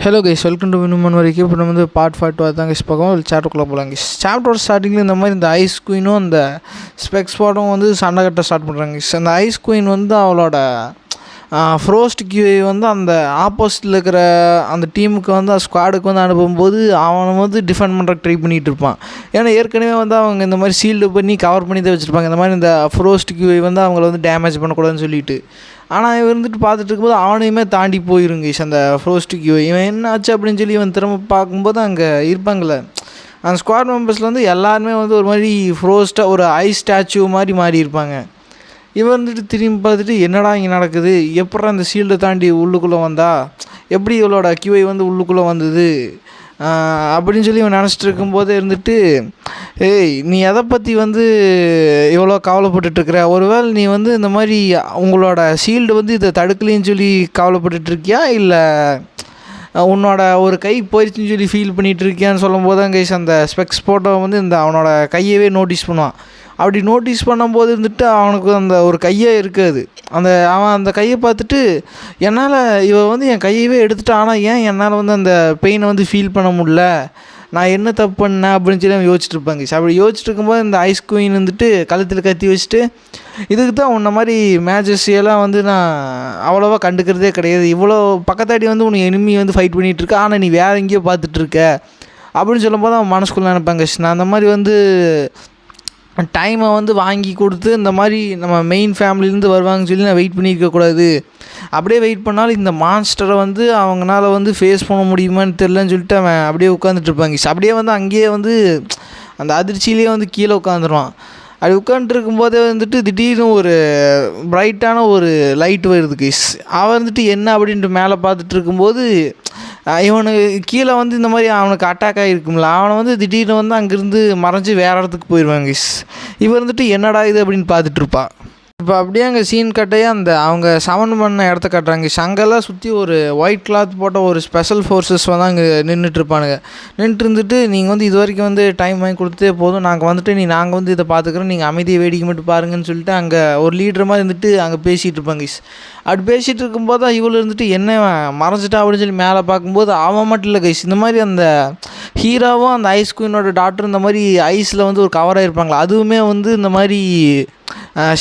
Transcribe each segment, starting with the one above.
Hello guys, welcome to வினுமன் வரைக்கும். இப்போ நம்ம வந்து பார்ட் 42 தான் கைஸ் பார்க்கலாம். ஒரு சாப்டருக்குள்ளே போகலாம் கைஸ். சாப்டர் ஸ்டார்டிங்கில் இந்த மாதிரி இந்த ஐஸ் குயினும் அந்த ஸ்பெக்ஸ் பாட்டும் வந்து சண்டை கட்ட ஸ்டார்ட் பண்ணுறாங்க கைஸ். அந்த ஐஸ் குயின் வந்து அவளோட ஃப்ரோஸ்ட் கியூவை வந்து அந்த ஆப்போசிட்டில் இருக்கிற அந்த டீமுக்கு வந்து ஸ்குவாடுக்கு வந்து அனுப்பும்போது அவனை வந்து டிஃபெண்ட் பண்ணுறக்கு ட்ரை பண்ணிகிட்டு இருப்பான். ஏன்னா ஏற்கனவே வந்து அவங்க இந்த மாதிரி சீல்டு பண்ணி கவர் பண்ணி தான் வச்சுருப்பாங்க, இந்த மாதிரி இந்த ஃப்ரோஸ்ட் கியூவை வந்து அவங்கள வந்து டேமேஜ் பண்ணக்கூடாதுன்னு சொல்லிட்டு. ஆனால் இவன் இருந்துட்டு பார்த்துட்டு இருக்கும்போது அவனையுமே தாண்டி போயிருங்க அந்த ஃப்ரோஸ்ட் கியூ. இவன் என்ன ஆச்சு அப்படின்னு சொல்லி இவன் திரும்ப பார்க்கும்போது அங்கே இருப்பாங்களே அந்த ஸ்குவாட் மெம்பர்ஸில் வந்து எல்லாருமே வந்து ஒரு மாதிரி ஃப்ரோஸ்ட்டாக ஒரு ஐஸ் ஸ்டாச்சு மாதிரி மாறி இருப்பாங்க. இவன் வந்துட்டு திரும்பி பார்த்துட்டு என்னடா இங்கே நடக்குது, எப்படா இந்த ஷீல்டை தாண்டி உள்ளுக்குள்ளே வந்தா, எப்படி இவளோட கியூஐ வந்து உள்ளுக்குள்ளே வந்தது அப்படின்னு சொல்லி இவன் நினச்சிட்டு இருக்கும்போதே இருந்துட்டு, ஏய் நீ எதை பற்றி வந்து இவ்வளோ கவலைப்பட்டுட்ருக்குற, ஒருவேளை நீ வந்து இந்த மாதிரி உங்களோட ஷீல்டு வந்து இதை தடுக்கலின்னு சொல்லி கவலைப்பட்டுட்ருக்கியா, இல்லை உன்னோட ஒரு கை போயிடுச்சுன்னு சொல்லி ஃபீல் பண்ணிகிட்டு இருக்கியான்னு சொல்லும் போது தான் கைஸ் அந்த ஸ்பெக்ஸ் போட்டோ வந்து இந்த அவனோட கையவே நோட்டீஸ் பண்ணுவான். அப்படி நோட்டீஸ் பண்ணும்போது இருந்துட்டு அவனுக்கு அந்த ஒரு கையே இருக்காது. அவன் அந்த கையை பார்த்துட்டு என்னால் இவன் வந்து என் கையவே எடுத்துட்டான், ஆனால் ஏன் என்னால் வந்து அந்த பெயினை வந்து ஃபீல் பண்ண முடியல, நான் என்ன தப்பு பண்ணேன் அப்படின்னு சொல்லி அவன் யோசிச்சுட்டு இருப்பாங்க. அப்படி யோசிச்சுட்டு இருக்கும்போது இந்த ஐஸ் குயின் வந்துட்டு கழுத்தில் கத்தி வச்சுட்டு, இதுக்கு தான் உன்ன மாதிரி மேஜஸையெல்லாம் வந்து நான் அவ்வளோவா கண்டுக்கிறதே கிடையாது, இவ்வளோ பக்கத்தாடி வந்து உனக்கு எனிமி வந்து ஃபைட் பண்ணிகிட்டு இருக்க, ஆனால் நீ வேறு எங்கேயோ பார்த்துட்ருக்க அப்படின்னு சொல்லும்போது அவன் மனசுக்குள்ளே நினைப்பாங்க, நான் அந்த மாதிரி வந்து டைமை வந்து வாங்கி கொடுத்து இந்த மாதிரி நம்ம மெயின் ஃபேமிலியிலேருந்து வருவாங்கன்னு சொல்லி நான் வெயிட் பண்ணியிருக்கக்கூடாது, அப்படியே வெயிட் பண்ணாலும் இந்த மான்ஸ்டரை வந்து அவங்களால வந்து ஃபேஸ் பண்ண முடியுமான்னு தெரிலன்னு சொல்லிட்டு அவன் அப்படியே உட்காந்துட்ருப்பாங்க. அப்படியே வந்து அங்கேயே வந்து அந்த அதிர்ச்சியிலே வந்து கீழே உட்காந்துருவான். அப்படி உட்காந்துட்டு இருக்கும்போதே வந்துட்டு திடீர்னு ஒரு பிரைட்டான ஒரு லைட் வருது கைஸ். அவன் வந்துட்டு என்ன அப்படின்ட்டு மேலே பார்த்துட்டு இருக்கும்போது இவனுக்கு கீழே வந்து இந்த மாதிரி அவனுக்கு அட்டாக் ஆகிருக்கும்ல, அவனை வந்து திடீர்னு வந்து அங்கேருந்து மறைஞ்சி வேறு இடத்துக்கு போயிடுவாங்க கைஸ். இவன் வந்துட்டு என்னடா இது அப்படின்னு பார்த்துட்ருப்பா. இப்போ அப்படியே அங்கே சீன் கட்டையே அந்த அவங்க சமன் பண்ண இடத்த கட்டுறாங்க. அங்கெல்லாம் சுற்றி ஒரு ஒயிட் கிளாத் போட்ட ஒரு ஸ்பெஷல் ஃபோர்ஸஸ் வந்து அங்கே நின்றுட்டுருப்பானுங்க. நின்றுட்டு இருந்துட்டு, நீங்கள் வந்து இது வரைக்கும் வந்து டைம் வாங்கி கொடுத்தே போதும், நாங்கள் வந்துட்டு நாங்கள் வந்து இதை பார்த்துக்குறோம், நீங்கள் அமைதியை வேடிக்கை மட்டும் பாருங்கன்னு சொல்லிட்டு அங்கே ஒரு லீடர் மாதிரி இருந்துட்டு அங்கே பேசிகிட்டு இருப்பாங்க. அப்படி பேசிகிட்டு இருக்கும்போது தான் இவ்வளோ இருந்துட்டு என்ன மறைஞ்சிட்டா அப்படின்னு சொல்லி மேலே பார்க்கும்போது அவன் மட்டும் இல்லை கைஸ், இந்த மாதிரி அந்த ஹீரோவும் அந்த ஐஸ் குயினோட டாக்டர் இந்த மாதிரி ஐஸில் வந்து ஒரு கவர் ஆகிருப்பாங்களா, அதுவுமே வந்து இந்த மாதிரி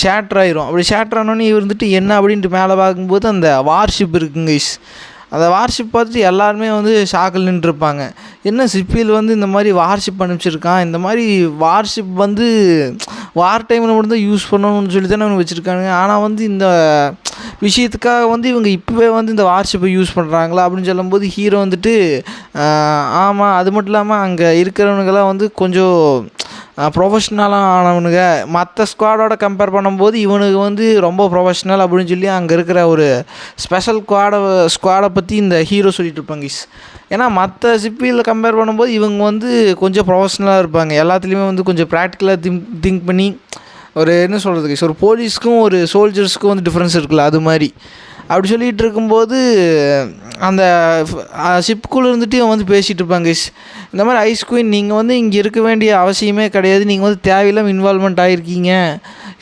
ஷேட்டர் ஆயிரும். அப்படி ஷேட்டர் ஆனோடனே இவர் வந்துட்டு என்ன அப்படின்ட்டு மேலே பார்க்கும்போது அந்த வார்ஷிப் இருக்குங்க கைஸ். அந்த வார்ஷிப் பார்த்துட்டு எல்லாருமே வந்து ஷாக்கில் நின்றுருப்பாங்க. என்ன சிப்பியில் வந்து இந்த மாதிரி வார்ஷிப் அனுப்பிச்சிருக்கான், இந்த மாதிரி வார்ஷிப் வந்து வார் டைமில் மட்டும்தான் யூஸ் பண்ணணும்னு சொல்லி தானே அவங்க வச்சுருக்கானுங்க, ஆனால் வந்து இந்த விஷயத்துக்காக வந்து இவங்க இப்போவே வந்து இந்த வார்ஷிப்பை யூஸ் பண்ணுறாங்களா அப்படின்னு சொல்லும்போது ஹீரோ வந்துட்டு ஆமாம், அது மட்டும் இல்லாமல் அங்கே இருக்கிறவனுங்கெல்லாம் வந்து கொஞ்சம் ப்ரொஃபஷ்னலாக ஆனவனுங்க, மற்ற ஸ்குவாடோட கம்பேர் பண்ணும்போது இவனுக்கு வந்து ரொம்ப ப்ரொஃபஷ்னல் அப்படின்னு சொல்லி அங்கே இருக்கிற ஒரு ஸ்பெஷல் ஸ்குவாடை பற்றி இந்த ஹீரோ சொல்லிட்டு இருப்பாங்க. ஏன்னா மற்ற சிப்பியில் கம்பேர் பண்ணும்போது இவங்க வந்து கொஞ்சம் ப்ரொஃபஷ்னலாக இருப்பாங்க, எல்லாத்துலேயுமே வந்து கொஞ்சம் ப்ராக்டிக்கலாக திங்க் பண்ணி ஒரு என்ன சொல்கிறது, ஒரு போலீஸ்க்கும் ஒரு சோல்ஜர்ஸ்க்கும் வந்து டிஃப்ரென்ஸ் இருக்குல்ல, அது மாதிரி அப்படி சொல்லிகிட்டு இருக்கும்போது அந்த ஷிப்புக்குள்ளே இருந்துட்டு இவன் வந்து பேசிகிட்டு இருப்பாங்க. இந்த மாதிரி ஐஸ் குயின் நீங்கள் வந்து இங்கே இருக்க வேண்டிய அவசியமே கிடையாது, நீங்கள் வந்து தேவையில்லாமல் இன்வால்மெண்ட் ஆகிருக்கீங்க,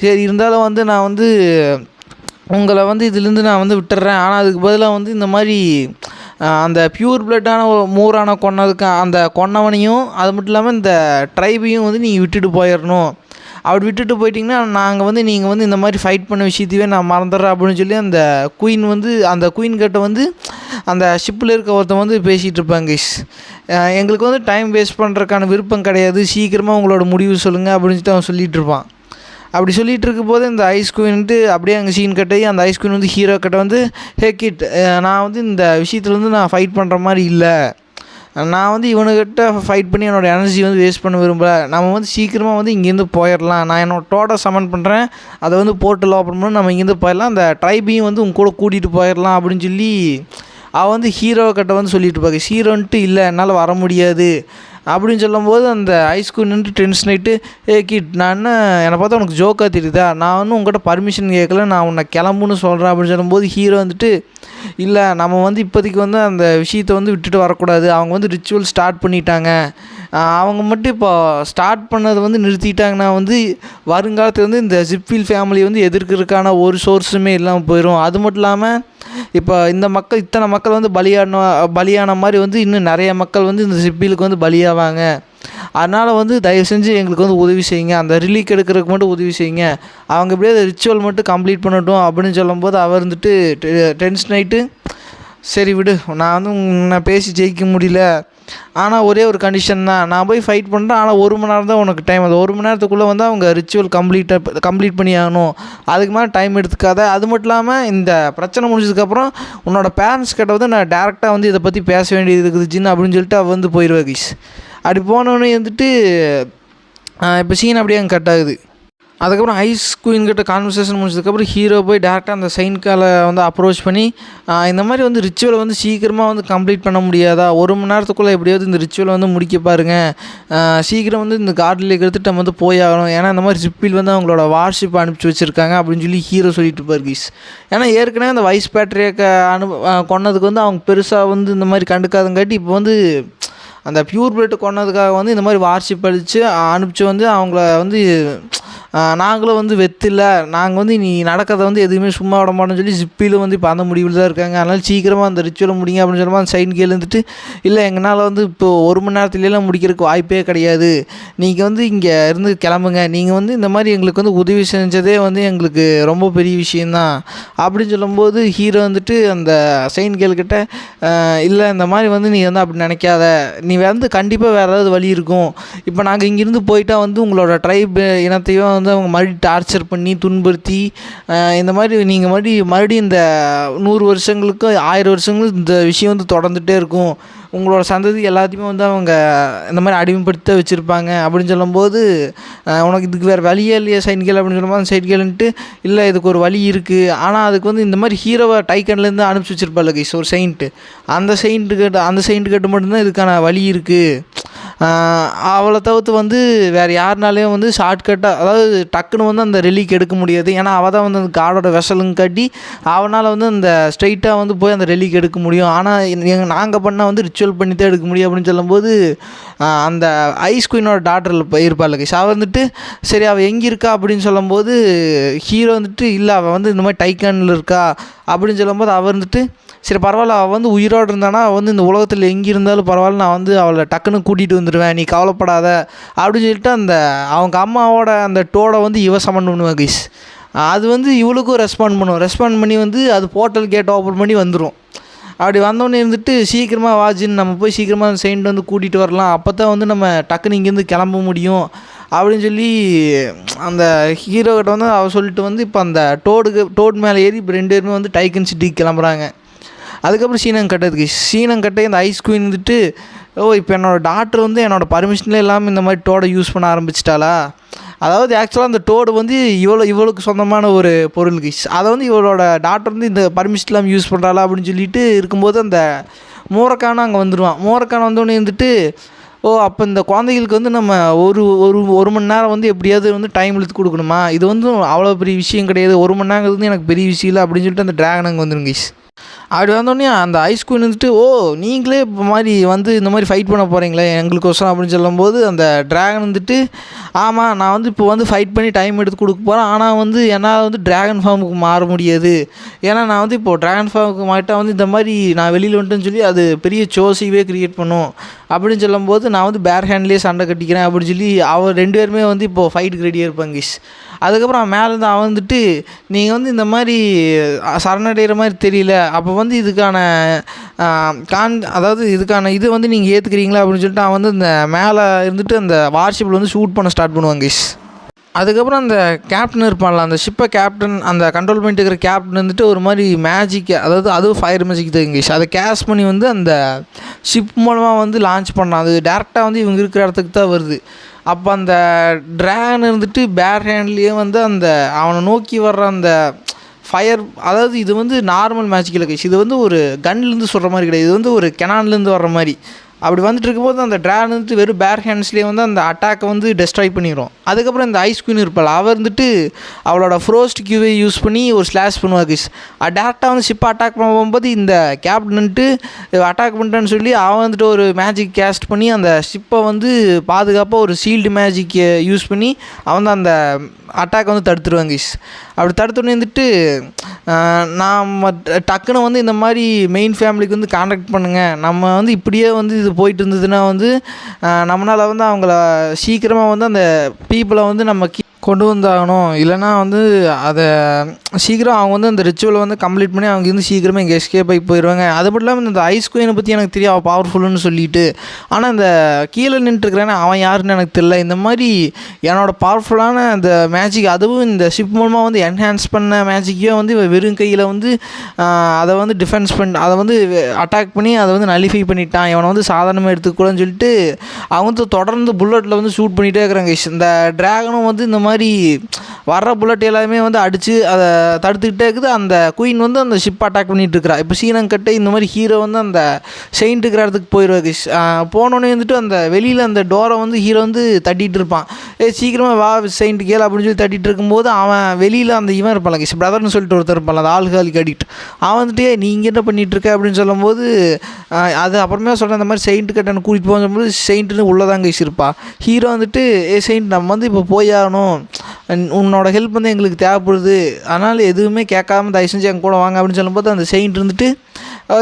சரி இருந்தாலும் வந்து நான் வந்து உங்களை வந்து இதுலேருந்து நான் வந்து விட்டுறேன், ஆனால் அதுக்கு பதிலாக வந்து இந்த மாதிரி அந்த பியூர் பிளட்டான மூரான கொன்னதுக்கு அந்த கொன்னவனையும் அது மட்டும் இல்லாமல் இந்த ட்ரைபையும் வந்து நீங்கள் விட்டுட்டு போயிடணும், அப்படி விட்டுட்டு போயிட்டிங்கன்னா நாங்கள் வந்து நீங்கள் வந்து இந்த மாதிரி ஃபைட் பண்ண விஷயத்தையே நான் மறந்துடுறேன் அப்படின்னு சொல்லி அந்த குயின் வந்து அந்த குயின் கிட்ட வந்து அந்த ஷிப்பில் இருக்க ஒருத்தன் வந்து பேசிகிட்டு இருப்பாங்க. எங்களுக்கு வந்து டைம் வேஸ்ட் பண்ணுறதுக்கான விருப்பம் கிடையாது, சீக்கிரமாக உங்களோட முடிவு சொல்லுங்கள் அப்படின்னு சொல்லிட்டு அவன் சொல்லிகிட்டு இருப்பான். அப்படி சொல்லிகிட்டு இருக்கும்போது இந்த ஐஸ் குயின்ட்டு அப்படியே அங்கே சீன் கட்டாயி அந்த ஐஸ் குயின் வந்து ஹீரோ கிட்ட வந்து, ஹே கிட், நான் வந்து இந்த விஷயத்தில் வந்து நான் ஃபைட் பண்ணுற மாதிரி இல்லை, நான் வந்து இவனுக்கிட்ட ஃபைட் பண்ணி என்னோடய எனர்ஜி வந்து வேஸ்ட் பண்ண விரும்பலை, நம்ம வந்து சீக்கிரமாக வந்து இங்கேருந்து போயிடலாம், நான் என்னோட டோட்டல் சமன் பண்ணுறேன், அதை வந்து போர்ட்டல் ஓப்பன் பண்ணி நம்ம இங்கேருந்து போயிடலாம், அந்த ட்ரைபையும் வந்து உங்க கூட கூட்டிகிட்டு போயிடலாம் அப்படின்னு சொல்லி அவன் வந்து ஹீரோ கிட்ட வந்து சொல்லிட்டு இருப்பாங்க. ஹீரோன்ட்டு இல்லை என்னால் வர முடியாது அப்படின்னு சொல்லும்போது அந்த ஐஸ் குயின் நின்று டென்ஷன் ஆகிட்டு, கிட் நான் என்னை பார்த்தா உனக்கு ஜோக்காக தெரியுதா, நான் வந்து உங்கள்கிட்ட பர்மிஷன் கேட்கல, நான் உன்னை கிளம்புன்னு சொல்கிறேன் அப்படின்னு சொல்லும்போது ஹீரோ வந்துட்டு, இல்லை நம்ம வந்து இப்போதைக்கு வந்து அந்த விஷயத்தை வந்து விட்டுட்டு வரக்கூடாது, அவங்க வந்து ரிச்சுவல் ஸ்டார்ட் பண்ணிட்டாங்க, அவங்க மட்டும் இப்போ ஸ்டார்ட் பண்ணதை வந்து நிறுத்திட்டாங்கன்னா வந்து வருங்காலத்தில் வந்து இந்த ஜிப்ஃபீல் ஃபேமிலி வந்து எதிர்க்கிறதுக்கான ஒரு சோர்ஸுமே இல்லாமல் போயிடும். அது மட்டும் இல்லாமல் இப்போ இந்த மக்கள் இத்தனை மக்கள் வந்து பலியான மாதிரி வந்து இன்னும் நிறைய மக்கள் வந்து இந்த ஜிப்ஃபீலுக்கு வந்து பலியாவாங்க. அதனால் வந்து தயவு செஞ்சு எங்களுக்கு வந்து உதவி செய்யுங்க, அந்த ரிலீக் எடுக்கிறதுக்கு மட்டும் உதவி செய்யுங்க, அவங்க எப்படியாவது ரிச்சுவல் மட்டும் கம்ப்ளீட் பண்ணட்டும் அப்படின்னு சொல்லும்போது அவர் வந்துட்டு டென்ஷன் ஆகிட்டு, சரி விடு, நான் வந்து நான் பேசி ஜெயிக்க முடியல, ஆனால் ஒரே ஒரு கண்டிஷன் தான், நான் போய் ஃபைட் பண்ணுறேன், ஆனால் 1 மணி நேரம் தான் உனக்கு டைம், அது 1 மணி நேரத்துக்குள்ளே வந்து அவங்க ரிச்சுவல் கம்ப்ளீட் பண்ணி ஆகணும், அதுக்கு மேலே டைம் எடுத்துக்காத. அது மட்டும் இல்லாமல் இந்த பிரச்சனை முடிஞ்சதுக்கப்புறம் உன்னோட பேரண்ட்ஸ் கிட்ட வந்து நான் டேரெக்டாக வந்து இதை பற்றி பேச வேண்டியது இருக்குது ஜின்னு அப்படின்னு சொல்லிட்டு அவள் வந்து போயிடுவா கைஸ். அப்படி போனோடனே வந்துட்டு இப்போ சீன் அப்படியே அங்கே கட் ஆகுது. அதுக்கப்புறம் ஐஸ் குயின் கிட்ட கான்வர்சேஷன் முடிச்சதுக்கப்புறம் ஹீரோ போய் டேரெக்டாக அந்த சைன்காலை வந்து அப்ரோச் பண்ணி இந்த மாதிரி வந்து ரிச்சுவலை வந்து சீக்கிரமாக வந்து கம்ப்ளீட் பண்ண முடியாதா, 1 மணி நேரத்துக்குள்ளே எப்படியாவது இந்த ரிச்சுவலை வந்து முடிக்க பாருங்கள், சீக்கிரம் வந்து இந்த கார்டில் எடுத்துகிட்டு நம்ம வந்து போயாகணும், ஏன்னா இந்த மாதிரி ஜிப்ஃபீல் வந்து அவங்களோட வார்ஷிப் அனுப்பிச்சி வச்சுருக்காங்க அப்படின்னு சொல்லி ஹீரோ சொல்லிட்டு இருப்பார் கீஸ். ஏன்னா ஏற்கனவே அந்த வைஸ் பேட்ரியை கொன்னதுக்கு வந்து அவங்க பெருசாக வந்து இந்த மாதிரி கண்டுக்காதங்காட்டி இப்போ வந்து அந்த பியூர் பிளட் கொன்னதுக்காக வந்து இந்த மாதிரி வார்ஷிப் அனுப்பிச்சு வந்து அவங்கள வந்து நாங்களும் வந்து வெத்தில்லை, நாங்கள் வந்து நீ நடக்கிறத வந்து எதுவுமே சும்மா விட மாட்டோம்னு சொல்லி ஜிப்பிலும் வந்து இப்போ அந்த முடிவில் தான் இருக்காங்க. அதனால் சீக்கிரமாக அந்த ரிச்சுவலை முடிங்க அப்படின்னு சொல்லும்போது அந்த சைன் கேள் இருந்துட்டு, இல்லை எங்களால் வந்து இப்போது 1 மணி நேரத்துலலாம் முடிக்கிறதுக்கு வாய்ப்பே கிடையாது, நீங்கள் வந்து இங்கே இருந்து கிளம்புங்க, நீங்கள் வந்து இந்த மாதிரி எங்களுக்கு வந்து உதவி செஞ்சதே வந்து எங்களுக்கு ரொம்ப பெரிய விஷயந்தான் அப்படின்னு சொல்லும்போது ஹீரோ வந்துட்டு அந்த சைன் கேள்கிட்ட, இல்லை இந்த மாதிரி வந்து நீ வந்து அப்படி நினைக்காத, நீ வந்து கண்டிப்பாக வேறு ஏதாவது வழி இருக்கும், இப்போ நாங்கள் இங்கேருந்து போயிட்டால் வந்து உங்களோட ட்ரைப் இனத்தையும் வந்து அவங்க மறுபடியும் டார்ச்சர் பண்ணி துன்புறுத்தி இந்த மாதிரி நீங்கள் மறுபடியும் இந்த 100 வருஷங்களுக்கு 1000 வருஷங்களுக்கு இந்த விஷயம் வந்து தொடர்ந்துகிட்டே இருக்கும், உங்களோட சந்ததி எல்லாத்தையுமே வந்து அவங்க இந்த மாதிரி அடிமைப்படுத்த வச்சுருப்பாங்க அப்படின்னு சொல்லும்போது, உனக்கு இதுக்கு வேறு வழியே இல்லையா சைன்கேல் அப்படின்னு சொல்லும்போது அந்த சைன்கேல்ன்ட்டு, இல்லை இதுக்கு ஒரு வழி இருக்குது, ஆனால் அதுக்கு வந்து இந்த மாதிரி ஹீரோவை டைக்கன்லேருந்து அனுப்பிச்சி வச்சுருப்பாள் கைஸ் ஒரு செயின்ட்டு, அந்த செயின்ட்டு மட்டும்தான் இதுக்கான வழி இருக்குது, அவளை தவிர்த்து வந்து வேறு யாருனாலையும் வந்து ஷார்ட்கட்டாக அதாவது டக்குன்னு வந்து அந்த ரிலீக் எடுக்க முடியாது, ஏன்னா அவள் தான் வந்து அந்த காடோட வெசலுங்க காட்டி அவனால் வந்து அந்த ஸ்ட்ரைட்டாக வந்து போய் அந்த ரிலீக் எடுக்க முடியும், ஆனால் நாங்கள் பண்ணால் வந்து ரிச்சுவல் பண்ணி தான் எடுக்க முடியும் அப்படின்னு சொல்லும்போது அந்த ஐஸ் குயினோட டாக்டரில் இருப்பாள் கைஸ், அவள் வந்துட்டு சரி அவள் எங்கே இருக்கா அப்படின்னு சொல்லும்போது ஹீரோ வந்துட்டு இல்லை அவள் வந்து இந்த மாதிரி டைக்கானில் இருக்கா அப்படின்னு சொல்லும்போது அவர் வந்துட்டு சரி பரவாயில்ல, அவள் வந்து உயிரோடு இருந்தானா அவள் வந்து இந்த உலகத்தில் எங்கே இருந்தாலும் பரவாயில்ல, நான் வந்து அவளை டக்குன்னு கூட்டிகிட்டு வந்துடுவேன், நீ கவலைப்படாத அப்படின்னு சொல்லிட்டு அந்த அவங்க அம்மாவோட அந்த டோடை வந்து இவ சமன் பண்ணுவேன் கைஸ். அது வந்து இவளுக்கும் ரெஸ்பாண்ட் பண்ணி வந்து அது போர்ட்டல் கேட் ஓப்பன் பண்ணி வந்துடும். அப்படி வந்தோடனே இருந்துட்டு சீக்கிரமாக வாஜின்னு நம்ம போய் சீக்கிரமாக அந்த செயின்ட் வந்து கூட்டிகிட்டு வரலாம், அப்போ தான் வந்து நம்ம டக்குன்னு இங்கேருந்து கிளம்ப முடியும் அப்படின்னு சொல்லி அந்த ஹீரோக்கிட்ட வந்து அவள் சொல்லிட்டு வந்து இப்போ அந்த டோடு மேலே ஏறி இப்போ 2 பேருமே வந்து டைக்கன் சிட்டிக்கு கிளம்புறாங்க. அதுக்கப்புறம் சீனங்கட்டை இந்த ஐஸ் குயின் வந்துட்டு, இப்போ என்னோடய டாக்டர் வந்து என்னோடய பர்மிஷனில் இல்லாமல் இந்த மாதிரி டோடை யூஸ் பண்ண ஆரம்பிச்சிட்டாளா, அதாவது ஆக்சுவலாக அந்த டோடு வந்து இவளுக்கு சொந்தமான ஒரு பொருள் கைஸ், அதை வந்து இவளோட டாக்டர் வந்து இந்த பர்மிஷன் இல்லாமல் யூஸ் பண்ணுறாளா அப்படின்னு சொல்லிட்டு இருக்கும்போது அந்த மோரக்கான அங்கே வந்துடுவான். மோரக்கான வந்தோடனே இருந்துட்டு, அப்போ இந்த குழந்தைகளுக்கு வந்து நம்ம ஒரு மணி நேரம் வந்து எப்படியாவது வந்து டைம் இழுத்து கொடுக்கணுமா, இது வந்து அவ்வளோ பெரிய விஷயம் கிடையாது, 1 மணி நேரம் வந்து எனக்கு பெரிய விஷயம் இல்லை அப்படின்னு சொல்லிட்டு அந்த ட்ராகன் அங்கே வந்துடும் கைஸ். அப்படி வந்தோடனே அந்த ஐஸ் குயின் வந்துட்டு, நீங்களே இப்போ மாதிரி வந்து இந்த மாதிரி ஃபைட் பண்ண போகிறீங்களே எங்களுக்கோசரம் அப்படின்னு சொல்லும்போது அந்த ட்ராகன் வந்துட்டு, ஆமாம் நான் வந்து இப்போ வந்து ஃபைட் பண்ணி டைம் எடுத்து கொடுக்க போகிறேன், ஆனால் வந்து என்னால் வந்து ட்ராகன் ஃபார்முக்கு மாற முடியாது, ஏன்னா நான் வந்து இப்போது ட்ராகன் ஃபார்முக்கு மாட்டால் வந்து இந்த மாதிரி நான் வெளியில் வந்துட்டேன்னு சொல்லி அது பெரிய சோசிவே க்ரியேட் பண்ணும் அப்படின்னு சொல்லும்போது, நான் வந்து பேர் ஹேண்ட்லேயே சண்டை கட்டிக்கிறேன் அப்படின்னு சொல்லி அவர் 2 பேருமே வந்து இப்போது ஃபைட்டுக்கு ரெடியாக இருப்பாங்க கைஸ். அதுக்கப்புறம் மேலேருந்து அவன் வந்துட்டு, நீங்கள் வந்து இந்த மாதிரி சரணடைகிற மாதிரி தெரியல, அப்போ வந்து இதுக்கான அதாவது இதுக்கான இது வந்து நீங்கள் ஏற்றுக்கிறீங்களா அப்படின்னு சொல்லிட்டு அவன் வந்து இந்த மேலே இருந்துட்டு அந்த வார்ஷிப்பில் வந்து ஷூட் பண்ண ஸ்டார்ட் பண்ணுவாங்க கைஸ். அதுக்கப்புறம் அந்த கேப்டன் இருப்பான்ல, அந்த ஷிப்பை கேப்டன் அந்த கண்ட்ரோல் பண்ணிட்டு இருக்கிற கேப்டன் வந்துட்டு ஒரு மாதிரி மேஜிக், அதாவது அதுவும் ஃபயர் மேஜிக் தான் கைஸ், அதை கேஷ் பண்ணி வந்து அந்த ஷிப் மூலமாக வந்து லான்ச் பண்ணான், அது டேரெக்டாக வந்து இவங்க இருக்கிற இடத்துக்கு தான் வருது. அப்போ அந்த ட்ராகன் இருந்துட்டு பேர் ஹேண்ட்லேயே வந்து அந்த அவனை நோக்கி வர்ற அந்த ஃபயர், அதாவது இது வந்து நார்மல் மேஜிக் இல்லை கைஸ், இது வந்து ஒரு கன்லேருந்து சொல்கிற மாதிரி கிடையாது, இது வந்து ஒரு கெனான்லேருந்து வர்ற மாதிரி, அப்படி வந்துட்டு இருக்கும்போது அந்த ட்ராகன் வந்துட்டு வெறும் பேர் ஹேண்ட்ஸ்லேயே வந்து அந்த அட்டாக்கை வந்து டெஸ்ட்ராய் பண்ணிடும். அதுக்கப்புறம் இந்த ஐஸ் குயின் இருப்பாள், அவள் வந்துட்டு அவளோட ஃப்ரோஸ்ட் கியூவை யூஸ் பண்ணி ஒரு ஸ்லாஷ் பண்ணுவா கைஸ். டேரெக்டாக வந்து ஷிப்பை அட்டாக் பண்ண போகும்போது இந்த கேப்டன்ட்டு அட்டாக் பண்ணிட்டேன்னு சொல்லி அவன் வந்துட்டு ஒரு மேஜிக் கேஸ்ட் பண்ணி அந்த ஷிப்பை வந்து பாதுகாப்பாக ஒரு ஷீல்டு மேஜிக் யூஸ் பண்ணி அவன் தான் அந்த அட்டாக் வந்து தடுத்துருவாங்க கைஸ். அப்படி தடுத்துன்னு வந்துட்டு நாம் டக்குன்னு வந்து இந்த மாதிரி மெயின் ஃபேமிலிக்கு வந்து கான்டாக்ட் பண்ணுங்கள், நம்ம வந்து இப்படியே வந்து இது போயிட்டு இருந்ததுன்னா வந்து நம்மளால் வந்து அவங்கள சீக்கிரமாக வந்து அந்த பீப்புளை வந்து நம்ம கொண்டு வந்தாகணும், இல்லைனா வந்து அதை சீக்கிரம் அவங்க வந்து அந்த ரிச்சுவலை வந்து கம்ப்ளீட் பண்ணி அவங்க வந்து சீக்கிரமாக இங்கே எஸ்கேப் ஆகி போயிடுவாங்க. அது மட்டும் இல்லாமல் இந்த ஐஸ் குயினை பற்றி எனக்கு தெரியும், அவள் பவர்ஃபுல்லுன்னு சொல்லிட்டு. ஆனால் இந்த கீழே நின்றுட்டுருக்கிறானே அவன் யாருன்னு எனக்கு தெரியல. இந்த மாதிரி என்னோடய பவர்ஃபுல்லான அந்த மேஜிக், அதுவும் இந்த ஷிப் மூலமாக வந்து என்ஹான்ஸ் பண்ண மேஜிக்கையும் வந்து வெறும் கையில் வந்து அதை வந்து டிஃபென்ஸ் அதை வந்து அட்டாக் பண்ணி அதை வந்து நலிஃபை பண்ணிட்டான், இவனை வந்து சாதாரணமாக எடுத்துக்கூடாதுன்னு சொல்லிட்டு அவங்க வந்து தொடர்ந்து புல்லட்டில் வந்து ஷூட் பண்ணிகிட்டே இருக்கிறாங்க. இந்த ட்ராகனும் வந்து இந்த மாதிரி வர்ற புல்லட் எல்லாமே வந்து அடித்து அதை தடுத்துக்கிட்டே இருக்குது. அந்த குயின் வந்து அந்த ஷிப் அட்டாக் பண்ணிகிட்டு இருக்கிறா. இப்போ சீனங்கட்டை இந்த மாதிரி ஹீரோ வந்து அந்த செயின்ட் இருக்கிற இடத்துக்கு போயிடுவாங்க. போனோடனே வந்துட்டு அந்த வெளியில் அந்த டோரை வந்து ஹீரோ வந்து தட்டிகிட்டு இருப்பான், சீக்கிரமாக வா செயின்ட் கேள் அப்படின்னு சொல்லி தட்டிகிட்டு இருக்கும்போது அவன் வெளியில் அந்த இவன் இருப்பான் கிஷ் பிரதர்னு சொல்லிட்டு ஒருத்தர் இருப்பான், அந்த ஆல்காலிக் அடிக்ட். அவன் வந்துட்டு நீங்கள் என்ன பண்ணிகிட்ருக்க அப்படின்னு சொல்லும்போது அது அப்புறமே சொல்கிறேன், இந்த மாதிரி செயின்ட் கட்டனை கூட்டிகிட்டு போகும்போது செயின்ட்டுன்னு உள்ளதாங்க கிஷ் இருப்பா. ஹீரோ வந்துட்டு செயின்ட் நம்ம வந்து இப்போ போயாகணும், உன்னோட ஹெல்ப் வந்து எங்களுக்கு தேவைப்படுது, அதனால் எதுவுமே கேட்காம தயவு செஞ்சு எங்கள் கூட வாங்க அப்படின்னு சொல்லும்போது அந்த செயின்ட் இருந்துட்டு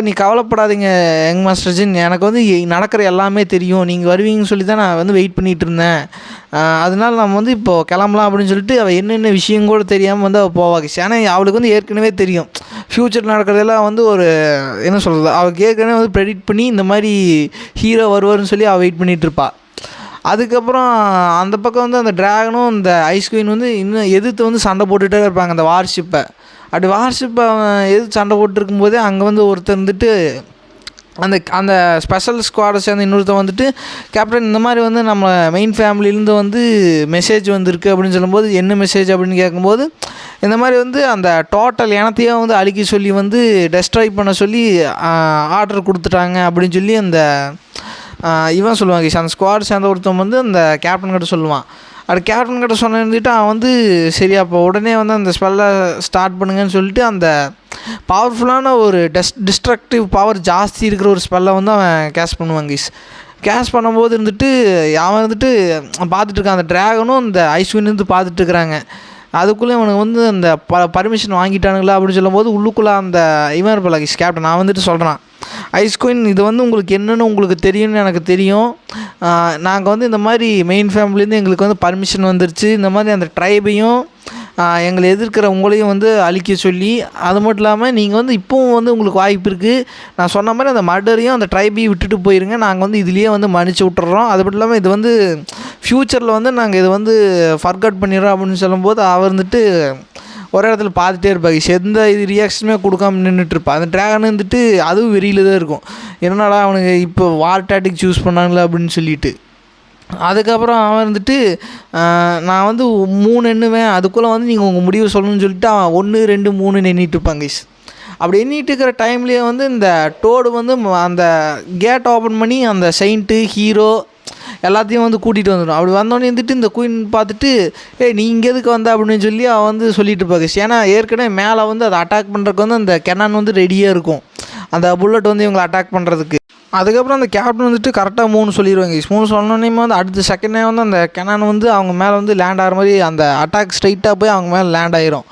நீ கவலைப்படாதீங்க யங் மாஸ்டர் ஜின், எனக்கு வந்து நடக்கிற எல்லாமே தெரியும், நீங்கள் வருவீங்கன்னு சொல்லி தான் நான் வந்து வெயிட் பண்ணிகிட்டு இருந்தேன், அதனால் நம்ம வந்து இப்போது கிளம்பலாம் அப்படின்னு சொல்லிட்டு அவள் என்னென்ன விஷயம் கூட தெரியாமல் வந்து அவள் போவாங்க. ஏன்னா அவளுக்கு வந்து ஏற்கனவே தெரியும் ஃப்யூச்சர் நடக்கிறதெல்லாம் வந்து ஒரு என்ன சொல்கிறது, அவளுக்கு ஏற்கனவே வந்து ப்ரெடிக்ட் பண்ணி இந்த மாதிரி ஹீரோ வருவார்னு சொல்லி அவள் வெயிட் பண்ணிகிட்ருப்பாள். அதுக்கப்புறம் அந்த பக்கம் வந்து அந்த ட்ராகனும் இந்த ஐஸ் குயின் வந்து இன்னும் எதிர்த்து வந்து சண்டை போட்டுகிட்டே இருப்பாங்க அந்த வார்ஷிப்பை. அப்படி வார்ஷிப்பை எதிர்த்து சண்டை போட்டுருக்கும்போதே அங்கே வந்து ஒருத்தர் இருந்துட்டு அந்த அந்த ஸ்பெஷல் ஸ்குவாடை சேர்ந்த இன்னொருத்தர் வந்துட்டு கேப்டன் இந்த மாதிரி வந்து நம்ம மெயின் ஃபேமிலியிலேருந்து வந்து மெசேஜ் வந்திருக்கு அப்படின்னு சொல்லும்போது என்ன மெசேஜ் அப்படின்னு கேட்கும்போது இந்த மாதிரி வந்து அந்த டோட்டல் இனத்தையும் வந்து அழிக்க சொல்லி வந்து டெஸ்ட்ராய் பண்ண சொல்லி ஆர்டர் கொடுத்துட்டாங்க அப்படின்னு சொல்லி அந்த இவன் சொல்லுவாங்க. அந்த ஸ்குவாட் சேர்ந்த ஒருத்தன் வந்து அந்த கேப்டன் கிட்ட சொல்லுவான். அது கேப்டன் கிட்ட சொன்னிட்டு அவன் வந்து சரி அப்போ உடனே வந்து அந்த ஸ்பெல்லை ஸ்டார்ட் பண்ணுங்கன்னு சொல்லிட்டு அந்த பவர்ஃபுல்லான ஒரு டிஸ்ட்ரக்டிவ் பவர் ஜாஸ்தி இருக்கிற ஒரு ஸ்பெல்லை வந்து அவன் கேஷ் பண்ணுவாங்க. கேஷ் பண்ணும்போது இருந்துட்டு அவன் வந்துட்டு பார்த்துட்ருக்கான், அந்த ட்ராகனும் அந்த ஐஸ்வின் வந்து பார்த்துட்ருக்குறாங்க. அதுக்குள்ளே இவனுக்கு வந்து அந்த பர்மிஷன் வாங்கிட்டானுங்களா அப்படின்னு சொல்லும்போது உள்ளுக்குள்ளே அந்த இவன் இருப்பல கேப்டன் நான் வந்துட்டு சொல்கிறான், ஐஸ் குயின் இது வந்து உங்களுக்கு என்னென்னு உங்களுக்கு தெரியும்னு எனக்கு தெரியும், நாங்கள் வந்து இந்த மாதிரி மெயின் ஃபேமிலிலேருந்து எங்களுக்கு வந்து பர்மிஷன் வந்துருச்சு, இந்த மாதிரி அந்த ட்ரைபையும் எங்களை எதிர்க்கிற உங்களையும் வந்து அழிக்க சொல்லி, அது மட்டும் இல்லாமல் நீங்கள் வந்து இப்போவும் வந்து உங்களுக்கு வாய்ப்பு இருக்குது, நான் சொன்ன மாதிரி அந்த மர்டரையும் அந்த ட்ரைபையும் விட்டுட்டு போயிருங்க, நாங்கள் வந்து இதுலேயே வந்து மன்னிச்சு விட்டுறோம், அது மட்டும் இல்லாமல் இது வந்து ஃப்யூச்சரில் வந்து நாங்கள் இது வந்து ஃபர்கட் பண்ணிடுறோம் அப்படின்னு சொல்லும்போது அவர் வந்துட்டு ஒரே இடத்துல பார்த்துட்டே இருப்பாங்க. எந்த இது ரியாக்ஷனுமே கொடுக்காம நின்றுட்டுருப்பாள். அந்த ட்ராகன் வந்துட்டு அதுவும் வெறியில் தான் இருக்கும், என்னடா அவனுக்கு இப்போ வார் டாக்டிக் சூஸ் பண்ணாங்களே அப்படின்னு சொல்லிட்டு. அதுக்கப்புறம் அவன் வந்துட்டு நான் வந்து 3 எண்ணுவேன், அதுக்குள்ளே வந்து நீங்கள் உங்கள் முடிவு சொல்லணும்னு சொல்லிட்டு அவன் 1 2 3 எண்ணிட்டு இருப்பாங்க. அப்படி எண்ணிட்டு இருக்கிற டைம்லேயே வந்து இந்த டோடு வந்து அந்த கேட் ஓப்பன் பண்ணி அந்த செயின்ட்டு ஹீரோ எல்லாத்தையும் வந்து கூட்டிகிட்டு வந்துடும். அப்படி வந்தோடனே வந்துட்டு இந்த குயின் பார்த்துட்டு நீ இங்கே எதுக்கு வந்த அப்படின்னு சொல்லி அவன் வந்து சொல்லிட்டு இருப்பாங்க. ஏன்னா ஏற்கனவே மேலே வந்து அதை அட்டாக் பண்ணுறதுக்கு வந்து அந்த கெனான் வந்து ரெடியாக இருக்கும், அந்த புல்லட் வந்து இவங்களை அட்டாக் பண்ணுறதுக்கு. அதுக்கப்புறம் அந்த கேப்டன் வந்துட்டு கரெக்டாக 3 சொல்லிடுவாங்க. 3 சொன்னோன்னே வந்து அடுத்த செகண்டே வந்து அந்த கெனான் வந்து அவங்க மேலே வந்து லேண்ட் ஆகிற மாதிரி அந்த அட்டாக் ஸ்ட்ரைட்டாக போய் அவங்க மேலே லேண்ட் ஆகிரும்.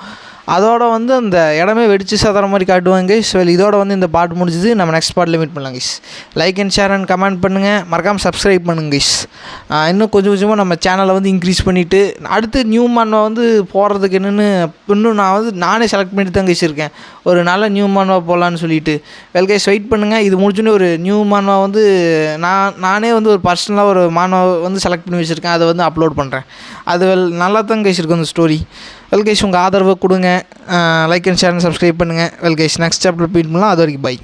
அதோட வந்து அந்த இடமே வெடிச்சு சதுற மாதிரி காட்டுவாங்க. ஸோ இதோட வந்து இந்த பாட்டு முடிஞ்சுது. நம்ம நெக்ஸ்ட் பாட்டில் மீட் பண்ணலாம் guys. Like and share and comment பண்ணுங்கள், மறக்காமல் சப்ஸ்கிரைப் பண்ணுங்க கைஸ். இன்னும் கொஞ்சம் கொஞ்சமாக நம்ம சேனலை வந்து இன்க்ரீஸ் பண்ணிவிட்டு அடுத்து நியூ மான்வா வந்து போடுறதுக்கு என்னென்னு இன்னும் நான் வந்து நானே செலக்ட் பண்ணிட்டு தான் கைஸ் இருக்கேன், ஒரு நல்ல நியூ மான்வா போடலான்னு சொல்லிட்டு. வெல் கைஸ் வெயிட் பண்ணுங்கள், இது முடிச்சுன்னு ஒரு நியூ மான்வா வந்து நானே வந்து ஒரு பர்சனலாக ஒரு மான்வா வந்து செலக்ட் பண்ணி வச்சுருக்கேன், அதை வந்து அப்லோட் பண்ணுறேன். அது நல்லா தான் கைஸ் இருக்கும் அந்த ஸ்டோரி. வெல் கைஸ் உங்கள் ஆதரவை கொடுங்க, like and share and subscribe பண்ணுங்கள். Well guys next chapter meet பண்ணலாம், அது வரைக்கும் பை.